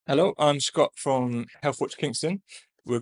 Hello, I'm Scott from Healthwatch Kingston. We're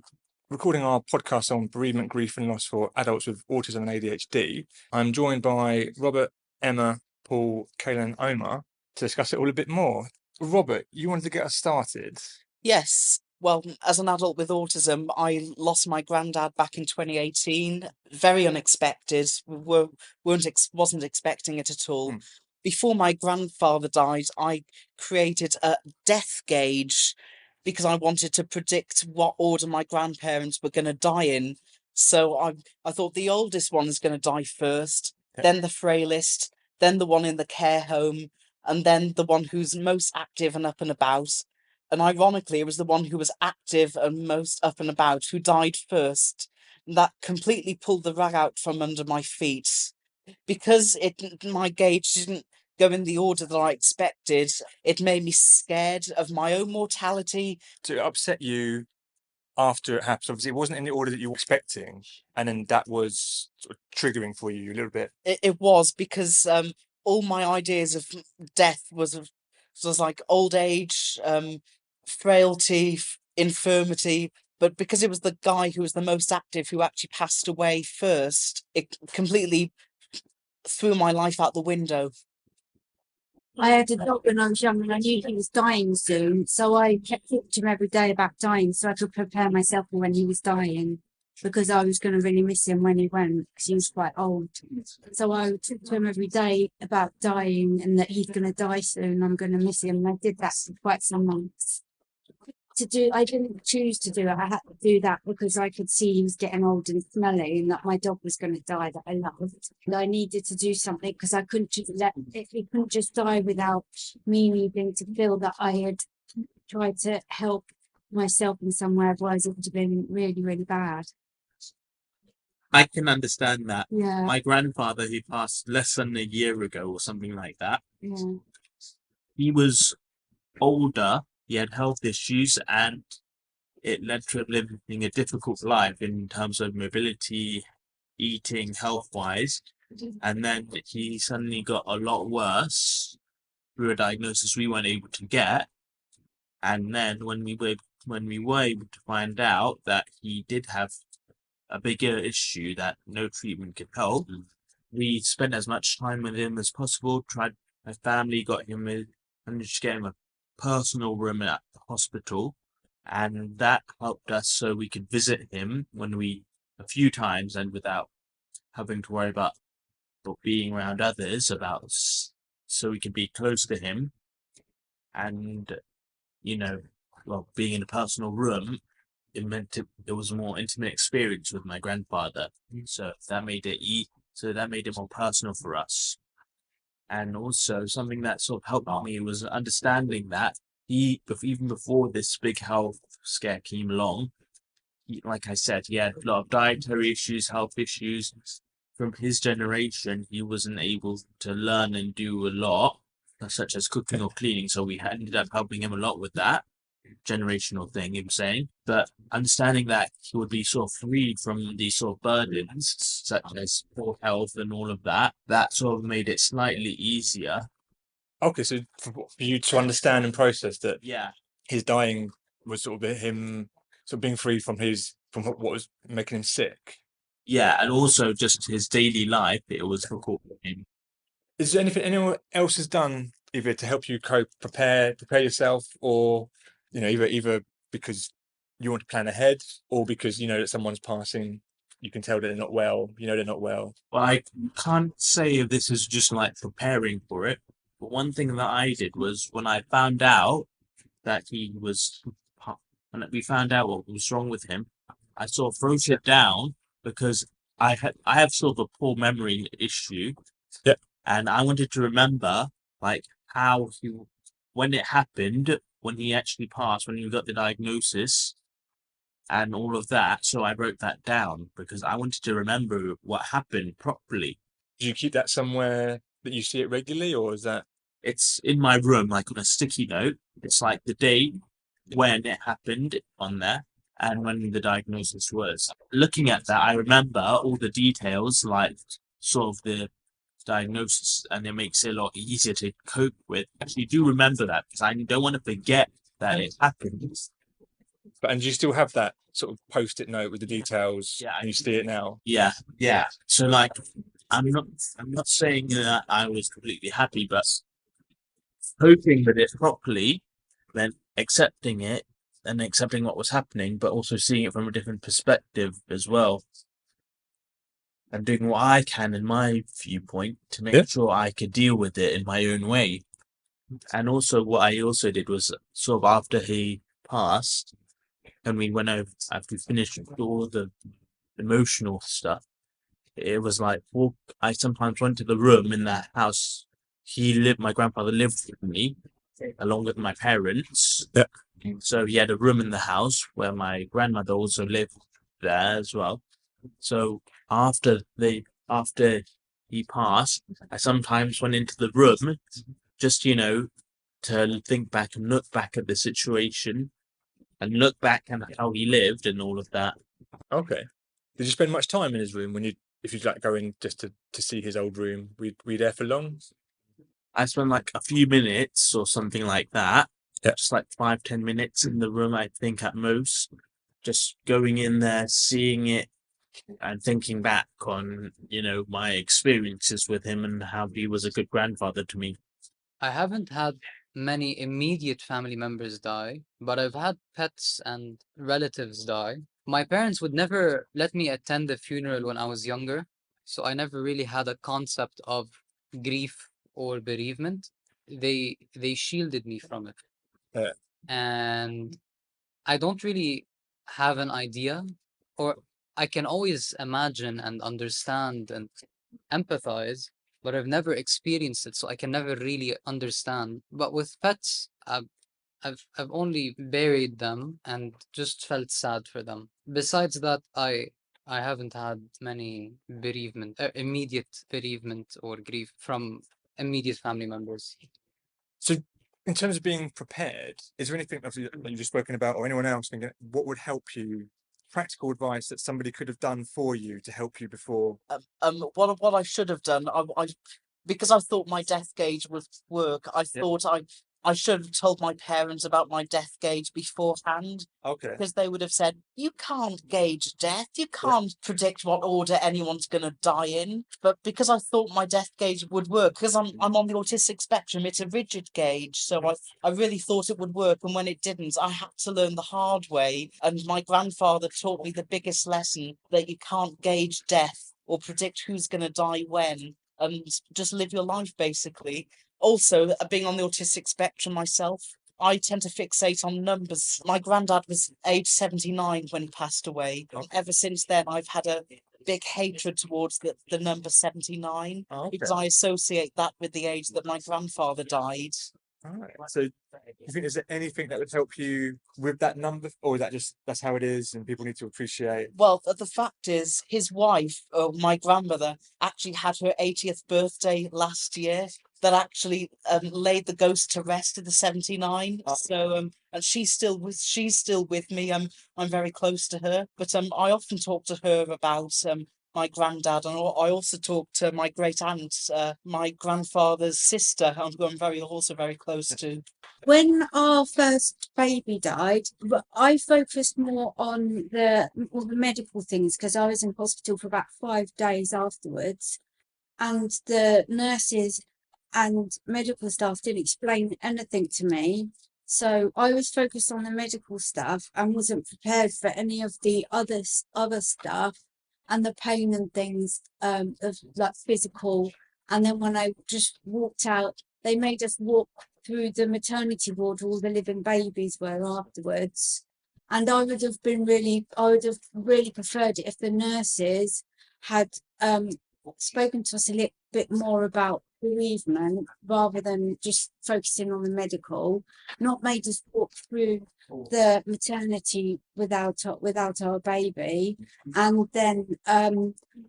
recording our podcast on bereavement, grief, and loss for adults with autism and ADHD. I'm joined by Robert, Emma, Paul, Kaylan, and Omar to discuss it all a bit more. Robert, you wanted to get us started. Yes. Well, as an adult with autism, I lost my granddad back in 2018. Very unexpected. Wasn't expecting it at all. Hmm. Before my grandfather died, I created a death gauge because I wanted to predict what order my grandparents were going to die in. So I thought the oldest one is going to die first, Yeah. then the frailest, then the one in the care home, and then the one who's most active and up and about. And ironically, it was the one who was active and most up and about who died first. That completely pulled the rug out from under my feet. Because my gauge didn't go in the order that I expected, it made me scared of my own mortality. To upset you after it happened, obviously, it wasn't in the order that you were expecting, and then that was sort of triggering for you a little bit. It was because all my ideas of death was like old age, frailty, infirmity. But because it was the guy who was the most active who actually passed away first, it completely threw my life out the window. I had a dog when I was young and I knew he was dying soon. So I kept talking to him every day about dying so I could prepare myself for when he was dying because I was going to really miss him when he went because he was quite old. So I would talk to him every day about dying and that he's going to die soon. I'm going to miss him. And I did that for quite some months. I didn't choose to do it. I had to do that because I could see he was getting old and smelly and that my dog was going to die that I loved. And I needed to do something because I couldn't just he couldn't just die without me needing to feel that I had tried to help myself in some way. Otherwise, it would have been really, really bad. I can understand that. Yeah, My grandfather, who passed less than a year ago or something like that, yeah. he was older, he had health issues, and it led to him living a difficult life in terms of mobility, eating, health-wise. And then he suddenly got a lot worse through a diagnosis we weren't able to get. And then when we were able to find out that he did have a bigger issue that no treatment could help, we spent as much time with him as possible. My family managed to get him a personal room at the hospital, and that helped us so we could visit him a few times, and without having to worry about being around others, so we could be close to him, and you know, being in a personal room, it was a more intimate experience with my grandfather. So that made it more personal for us. And also something that sort of helped me was understanding that even before this big health scare came along, like I said, he had a lot of dietary issues, health issues. From his generation, he wasn't able to learn and do a lot, such as cooking or cleaning. So we ended up helping him a lot with that generational thing, I'm saying. But understanding that he would be sort of freed from these sort of burdens, such as poor health and all of that, that sort of made it slightly easier. Okay, so for you to understand and process that Yeah. his dying was sort of him sort of being free from what was making him sick. Yeah, and also just his daily life, it was difficult for him. Is there anything anyone else has done either to help you cope, prepare yourself, or either because you want to plan ahead, or because you know that someone's passing, you can tell that they're not well, they're not well. Well, I can't say if this is just like preparing for it, but one thing that I did was when I found out that when we found out what was wrong with him, I sort of wrote it down because I have sort of a poor memory issue. Yeah. And I wanted to remember like how when it happened, when he actually passed, when he got the diagnosis and all of that. So I wrote that down because I wanted to remember what happened properly. Do you keep that somewhere that you see it regularly, or is that? It's in my room, like on a sticky note. It's like the date when it happened on there and when the diagnosis was. Looking at that, I remember all the details, like sort of the diagnosis, and it makes it a lot easier to cope with. Actually, do remember that because I don't want to forget that it happened. And do you still have that sort of post-it note with the details? Yeah, And you see it now. Yeah. So like, I'm not saying that I was completely happy, but coping with it properly, then accepting it and accepting what was happening, but also seeing it from a different perspective as well. And doing what I can in my viewpoint to make sure I could deal with it in my own way. And also what I also did was sort of after he passed, and we went over after we finished all the emotional stuff, it was like I sometimes went to the room in the house. My grandfather lived with me along with my parents. Yeah. So he had a room in the house where my grandmother also lived there as well. So after he passed, I sometimes went into the room just, to think back and look back at the situation and look back at how he lived and all of that. Okay. Did you spend much time in his room if you'd like go in just to see his old room? Were you there for long? I spent like a few minutes or something like that. Yeah. Just like 5-10 minutes in the room, I think at most. Just going in there, seeing it and thinking back on, my experiences with him and how he was a good grandfather to me. I haven't had many immediate family members die, but I've had pets and relatives die. My parents would never let me attend the funeral when I was younger, so I never really had a concept of grief or bereavement. They shielded me from it. Yeah. And I don't really have an idea, or I can always imagine and understand and empathize, but I've never experienced it, so I can never really understand. But with pets, I've only buried them and just felt sad for them. Besides that, I haven't had many immediate bereavement or grief from immediate family members. So, in terms of being prepared, is there anything that you've just spoken about, or anyone else thinking, what would help you? Practical advice that somebody could have done for you to help you before? What I should have done, because I thought my death gauge would work. I thought I should have told my parents about my death gauge beforehand. Okay. Because they would have said, you can't gauge death. You can't predict what order anyone's going to die in. But because I thought my death gauge would work, because I'm on the autistic spectrum, it's a rigid gauge. So I really thought it would work. And when it didn't, I had to learn the hard way. And my grandfather taught me the biggest lesson, that you can't gauge death or predict who's going to die when. And just live your life, basically. Also, being on the autistic spectrum myself, I tend to fixate on numbers. My granddad was age 79 when he passed away. And ever since then, I've had a big hatred towards the number 79, because I associate that with the age that my grandfather died. All right. So, do you think there's anything that would help you with that number, or is that just that's how it is, and people need to appreciate? Well, the fact is, his wife, my grandmother, actually had her 80th birthday last year. That actually laid the ghost to rest at the 79. So and she's still with me. I'm very close to her, but I often talk to her about my granddad, and I also talk to my great aunt, my grandfather's sister, who I'm also very close to. When our first baby died, I focused more on all the medical things, because I was in hospital for about 5 days afterwards, and the nurses and medical staff didn't explain anything to me. So I was focused on the medical stuff and wasn't prepared for any of the other stuff and the pain and things of like physical. And then when I just walked out, they made us walk through the maternity ward where all the living babies were afterwards. And I would have really preferred it if the nurses had spoken to us a little bit more about bereavement, rather than just focusing on the medical, not made us walk through the maternity without our baby. And then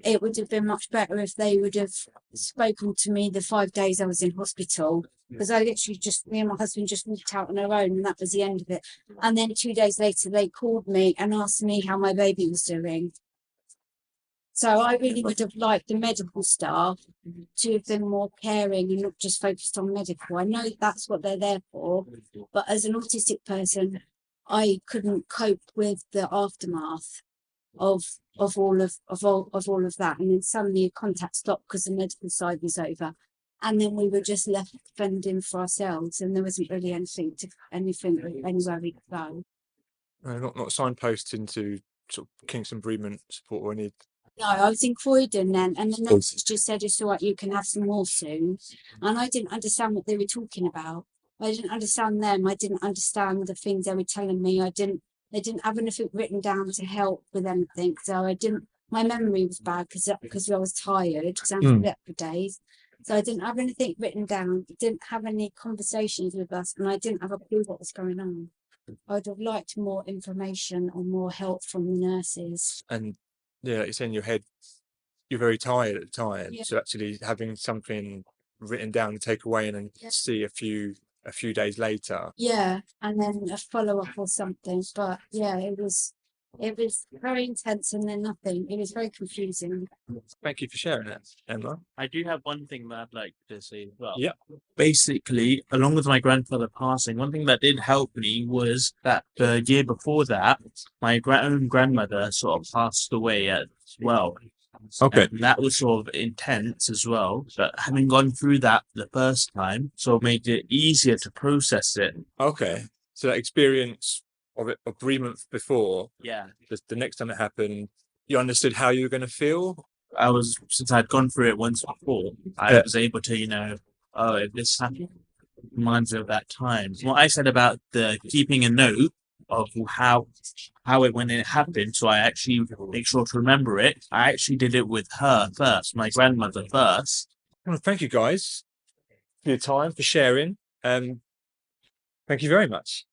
it would have been much better if they would have spoken to me the 5 days I was in hospital, because I literally me and my husband just walked out on our own, and that was the end of it. And then 2 days later they called me and asked me how my baby was doing. So I really would have liked the medical staff to have been more caring and not just focused on medical. I know that's what they're there for, but as an autistic person, I couldn't cope with the aftermath of all of that, and then suddenly contact stopped because the medical side was over, and then we were just left fending for ourselves, and there wasn't really anything anywhere we could go. Not signposted into sort of Kingston bereavement support or any. No, I was in Croydon then, and the nurses just said, it's all right, you can have some more soon. And I didn't understand what they were talking about. I didn't understand them. I didn't understand the things they were telling me. They didn't have anything written down to help with anything. So my memory was bad because I was tired, because I hadn't slept for days. So I didn't have anything written down, didn't have any conversations with us, and I didn't have a clue what was going on. I'd have liked more information or more help from the nurses. And yeah, like you say, in your head, you're very tired at the time. Yeah. So actually having something written down to take away and then see a few days later. Yeah, and then a follow-up or something. But yeah, it was very intense and then nothing. It was very confusing. Thank you for sharing that, Emma. I do have one thing that I'd like to say as well. Yeah. Basically, along with my grandfather passing, one thing that did help me was that the year before that, my own grandmother sort of passed away as well. Okay. And that was sort of intense as well. But having gone through that the first time sort of made it easier to process it. Okay. So that experience of bereavement before, Yeah. the next time it happened, you understood how you were going to feel. Since I'd gone through it once before, I was able to, if this happened, reminds me of that time. What I said about the keeping a note of how it when it happened, so I actually make sure to remember it. I actually did it with her first, my grandmother first. Well, thank you guys for your time, for sharing. Thank you very much.